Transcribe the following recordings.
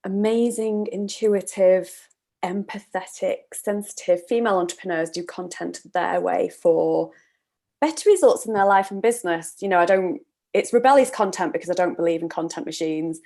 amazing, intuitive, empathetic, sensitive female entrepreneurs do content their way for better results in their life and business. You know, it's rebellious content because I don't believe in content machines,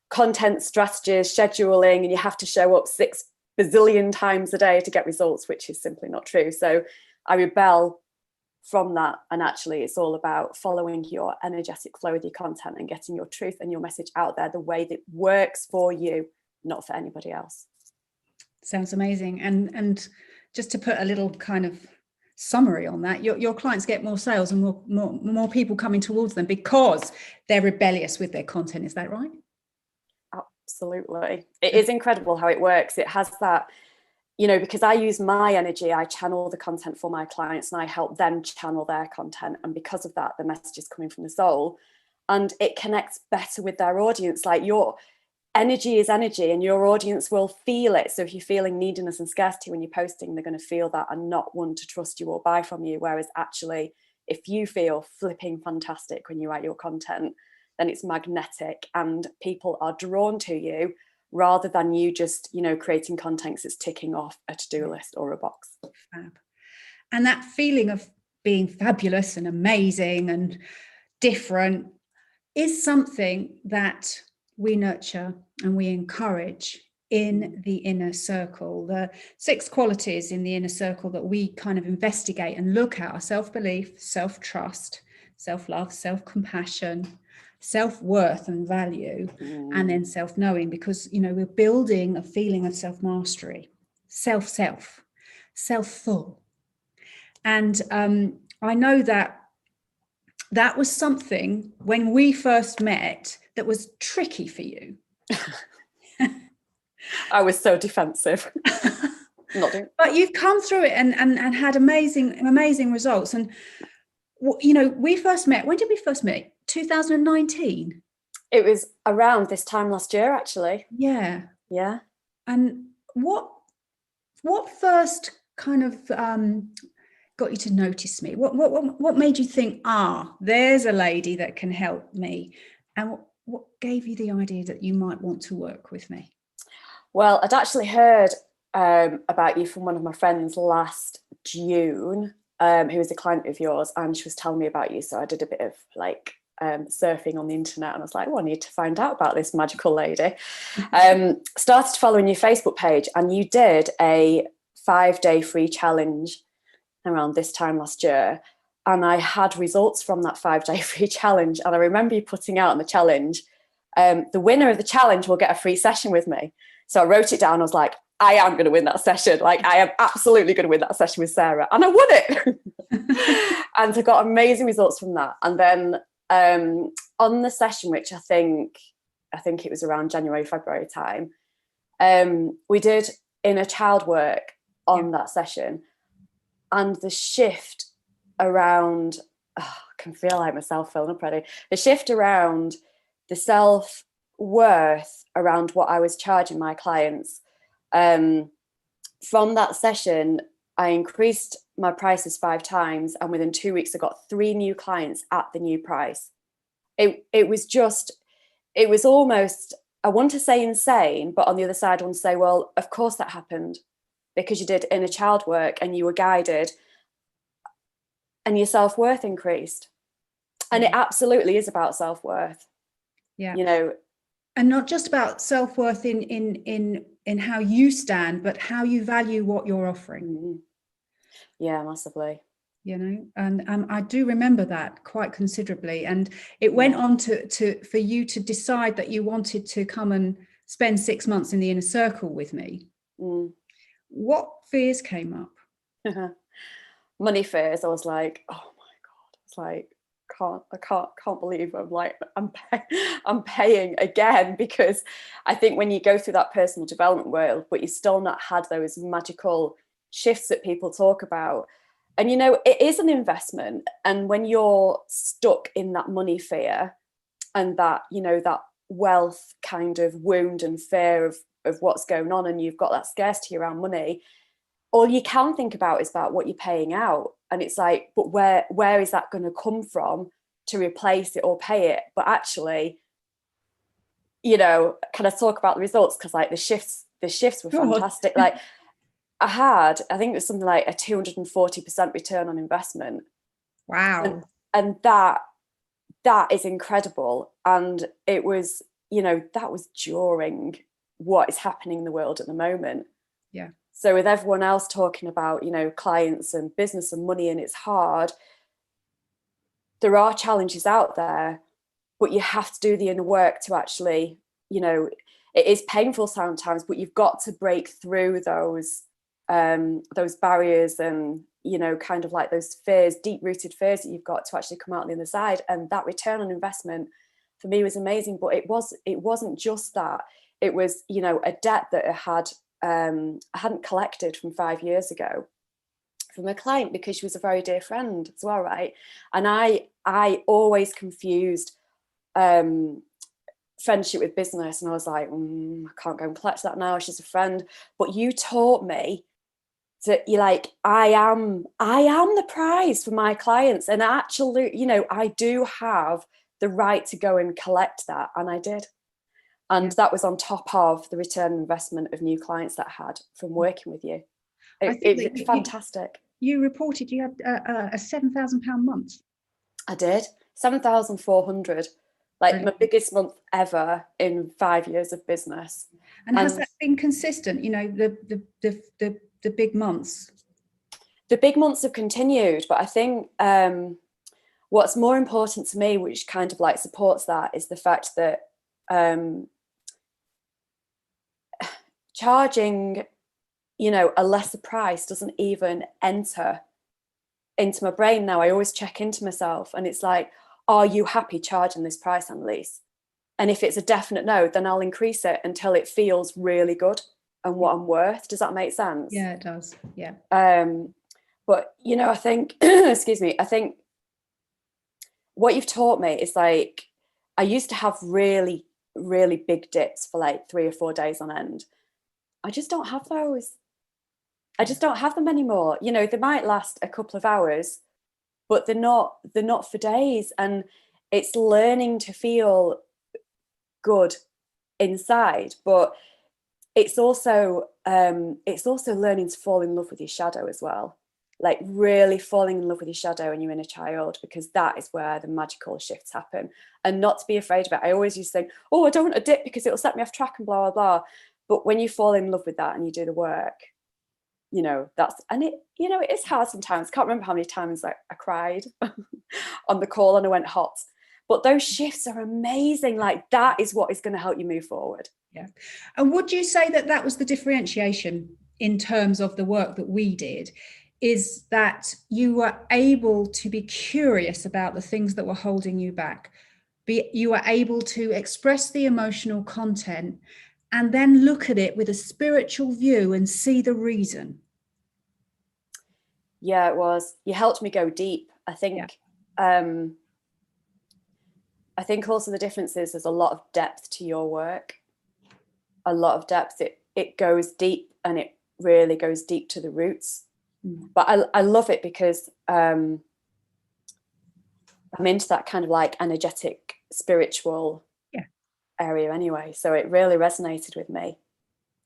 content strategies, scheduling, and you have to show up 6 bazillion times a day to get results, which is simply not true. So I rebel from that. And actually it's all about following your energetic flow with your content and getting your truth and your message out there the way that works for you, not for anybody else. Sounds amazing. And just to put a little kind of summary on that, your clients get more sales and more people coming towards them because they're rebellious with their content. Is that right? Absolutely. It is incredible how it works. It has that, you know, because I use my energy, I channel the content for my clients and I help them channel their content. And because of that, the message is coming from the soul and it connects better with their audience. Like, your energy is energy and your audience will feel it. So if you're feeling neediness and scarcity when you're posting, they're going to feel that and not want to trust you or buy from you. Whereas actually, if you feel flipping fantastic when you write your content, then it's magnetic and people are drawn to you rather than you just, you know, creating content that's ticking off a to-do list or a box. Fab. And that feeling of being fabulous and amazing and different is something that we nurture and we encourage in the inner circle. The 6 qualities in the inner circle that we kind of investigate and look at are self-belief, self-trust, self-love, self-compassion, self-worth and value, and then self-knowing, because, you know, we're building a feeling of self-mastery, self-full. And I know that was something when we first met that was tricky for you. I was so defensive. But you've come through it and had amazing results. And, you know, we first met, when did we first meet? 2019. It was around this time last year, actually. Yeah. And what first kind of got you to notice me? What made you think, there's a lady that can help me? And what gave you the idea that you might want to work with me? Well, I'd actually heard about you from one of my friends last June, who was a client of yours, and she was telling me about you. So I did a bit of like surfing on the internet and I was like, I need to find out about this magical lady. Started following your Facebook page and you did a 5-day free challenge around this time last year. And I had results from that 5-day free challenge. And I remember you putting out on the challenge, the winner of the challenge will get a free session with me. So I wrote it down. I was like, I am going to win that session. Like, I am absolutely going to win that session with Sarah. And I won it. And I got amazing results from that. And then on the session, which I think it was around January, February time, we did inner child work on that session. And the shift around, I can feel like myself filling up already. The shift around the self-worth around what I was charging my clients. From that session, I increased my prices 5 times. And within 2 weeks, I got 3 new clients at the new price. It was almost, I want to say insane, but on the other side, I want to say, well, of course that happened because you did inner child work and you were guided and your self-worth increased. And it absolutely is about self-worth. Yeah. You know, and not just about self-worth in how you stand, but how you value what you're offering. Yeah, massively. You know, and I do remember that quite considerably. And it went on to for you to decide that you wanted to come and spend 6 months in the inner circle with me. What fears came up? Money fears. I was like, oh my God. It's like, I can't believe I'm paying again, because I think when you go through that personal development world, but you've still not had those magical shifts that people talk about. And, you know, it is an investment. And when you're stuck in that money fear and that, you know, that wealth kind of wound and fear of what's going on, and you've got that scarcity around money, all you can think about is about what you're paying out. And it's like, but where is that going to come from to replace it or pay it? But actually, can I talk about the results? Because like the shifts were Go on. fantastic. Like I think it was something like a 240% return on investment. Wow. And that is incredible. And it was, that was during what is happening in the world at the moment. Yeah. So with everyone else talking about, clients and business and money, and it's hard, there are challenges out there, but you have to do the inner work to actually, it is painful sometimes, but you've got to break through those barriers and, kind of like those fears, deep-rooted fears that you've got to actually come out on the other side. And that return on investment for me was amazing, but it wasn't just that. It was, a debt that I hadn't collected from 5 years ago from a client, because she was a very dear friend as well, right? And I always confused friendship with business, and I was like, I can't go and collect that now, she's a friend. But you taught me that you're like, I am the prize for my clients, and actually, I do have the right to go and collect that, and I did. And that was on top of the return on investment of new clients that I had from working with you. It was fantastic. You reported you had a £7,000 month. I did 7,400, like Brilliant. my biggest month ever in 5 years of business. And has that been consistent? The big months. The big months have continued, but I think what's more important to me, which kind of like supports that, is the fact that charging, a lesser price doesn't even enter into my brain now. I always check into myself, and it's like, are you happy charging this price, Annelise? And if it's a definite no, then I'll increase it until it feels really good and what I'm worth. Does that make sense? Yeah, it does. Yeah. But I think excuse me, I think what you've taught me is like, I used to have really, really big dips for like 3 or 4 days on end. I just don't have those. I just don't have them anymore. They might last a couple of hours, but they're not for days. And it's learning to feel good inside, but it's also learning to fall in love with your shadow as well. Like really falling in love with your shadow and your inner child, because that is where the magical shifts happen. And not to be afraid of it. I always used to think, I don't want a dip because it'll set me off track and blah, blah, blah. But when you fall in love with that and you do the work, it is hard sometimes. Can't remember how many times I cried on the call and I went hot. But those shifts are amazing. Like that is what is going to help you move forward. Yeah. And would you say that was the differentiation in terms of the work that we did, is that you were able to be curious about the things that were holding you back? You were able to express the emotional content and then look at it with a spiritual view and see the reason. Yeah, it was. You helped me go deep. I think, I think also the difference is there's a lot of depth to your work. A lot of depth. It goes deep, and it really goes deep to the roots. But I love it because I'm into that kind of like energetic, spiritual area anyway. So it really resonated with me.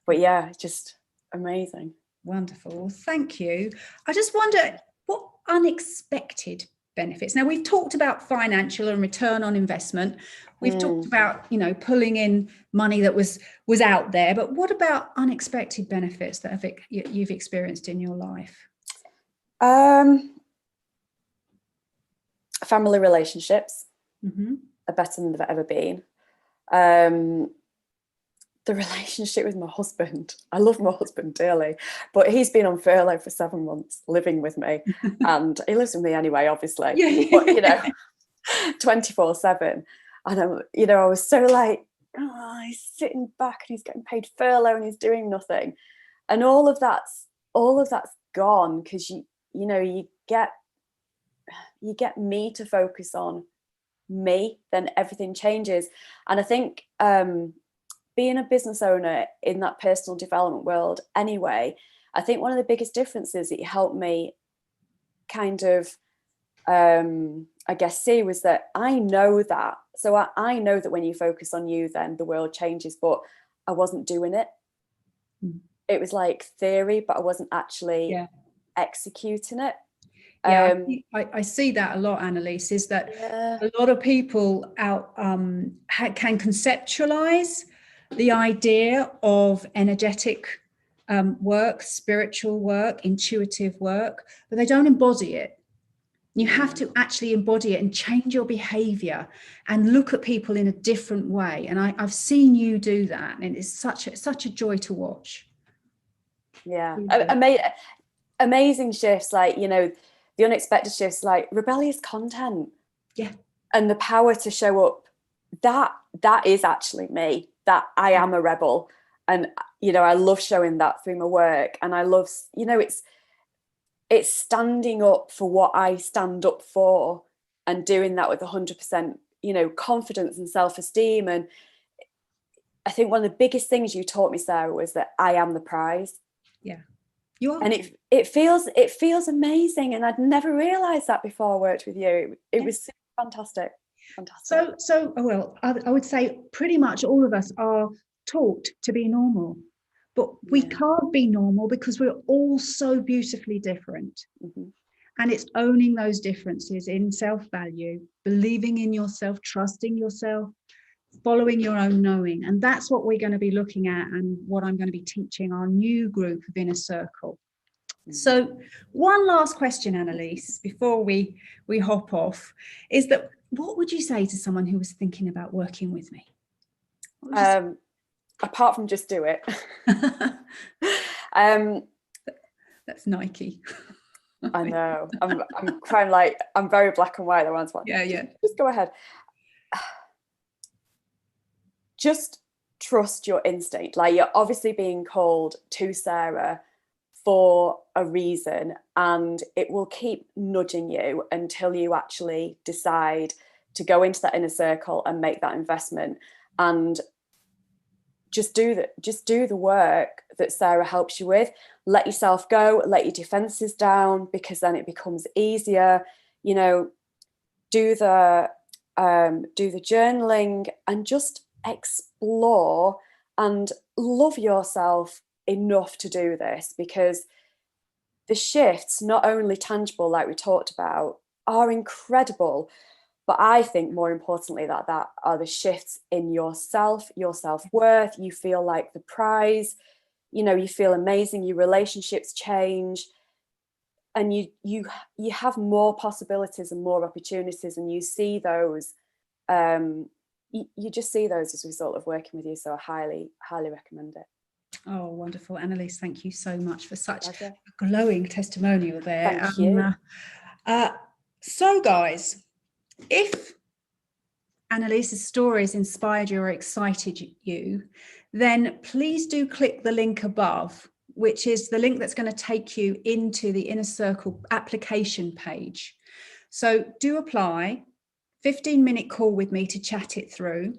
But yeah, just amazing. Wonderful. Thank you. I just wonder, what unexpected benefits? Now, we've talked about financial and return on investment. We've talked about, pulling in money that was out there. But what about unexpected benefits that you've experienced in your life? Family relationships are better than they've ever been. The relationship with my husband. I love my husband dearly, but he's been on furlough for 7 months living with me. And he lives with me anyway, obviously, but 24/7. And I was so like, he's sitting back and he's getting paid furlough and he's doing nothing. And all of that's gone, because you get me to focus on me, then everything changes. And I think being a business owner in that personal development world anyway, I think one of the biggest differences that you helped me kind of I guess see was that I know that So I know that when you focus on you, then the world changes, but I wasn't doing it. It was like theory, but I wasn't actually executing it. Yeah, I see that a lot, Anneliese, is that a lot of people out can conceptualize the idea of energetic work, spiritual work, intuitive work, but they don't embody it. You have to actually embody it and change your behavior and look at people in a different way. And I've seen you do that, and it's such a joy to watch. Yeah, amazing shifts, like, you know, the unexpected shifts, like rebellious content. Yeah. And the power to show up, that is actually me, that I am a rebel. And, you know, I love showing that through my work. And I love, you know, it's standing up for what I stand up for and doing that with 100%, you know, confidence and self-esteem. And I think one of the biggest things you taught me, Sarah, was that I am the prize. Yeah. You are. And it feels amazing. And I'd never realized that before I worked with you. It was fantastic. Fantastic. So well, I would say pretty much all of us are taught to be normal, but we can't be normal because we're all so beautifully different. And it's owning those differences in self-value, believing in yourself, trusting yourself, following your own knowing. And that's what we're going to be looking at, and what I'm going to be teaching our new group of Inner Circle. So one last question, Anneliese, before we hop off, is that what would you say to someone who was thinking about working with me? Apart from just do it. That's Nike. I know. I'm kind of like, I'm very black and white. Just go ahead. Just trust your instinct. Like, you're obviously being called to Sarah for a reason, and it will keep nudging you until you actually decide to go into that inner circle and make that investment, and just do the work that Sarah helps you with. Let yourself go, let your defenses down, because then it becomes easier. You know, do the journaling and just explore and love yourself enough to do this, because the shifts, not only tangible like we talked about, are incredible, but I think more importantly that are the shifts in yourself, your self-worth. You feel like the prize, you know, you feel amazing, your relationships change, and you have more possibilities and more opportunities, and you see those you just see those as a result of working with you. So I highly recommend it. Oh, wonderful. Anneliese, thank you so much for such a glowing testimonial there. Thank you. So guys, if Anneliese's stories inspired you or excited you, then please do click the link above, which is the link that's going to take you into the Inner Circle application page. So do apply. 15-minute call with me to chat it through.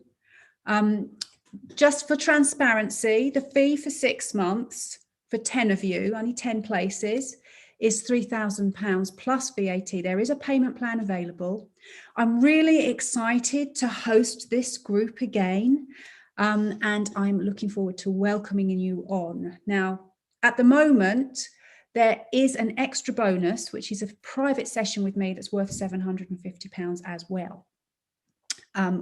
Just for transparency, the fee for 6 months for 10 of you, only 10 places, is £3,000 plus VAT. There is a payment plan available. I'm really excited to host this group again, and I'm looking forward to welcoming you on. Now, at the moment, there is an extra bonus, which is a private session with me that's worth £750 as well,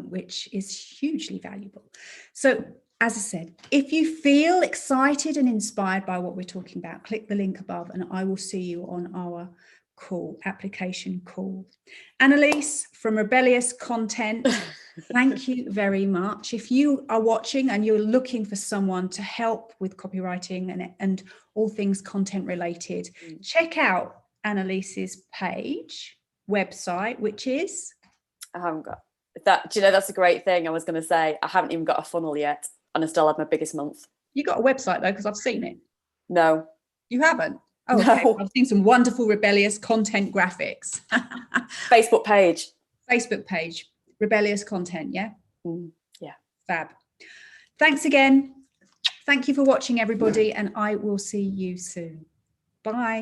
which is hugely valuable. So, as I said, if you feel excited and inspired by what we're talking about, click the link above and I will see you on our application call. Anneliese from Rebellious Content, thank you very much. If you are watching and you're looking for someone to help with copywriting and all things content related, check out Anneliese's website, which is... I haven't got that. Do you know, that's a great thing. I was going to say, I haven't even got a funnel yet, and I still have my biggest month. You got a website though, because I've seen it. No. You haven't? Oh, okay. No. I've seen some wonderful Rebellious Content graphics. Facebook page, Rebellious Content, yeah? Yeah. Fab. Thanks again. Thank you for watching, everybody, and I will see you soon. Bye.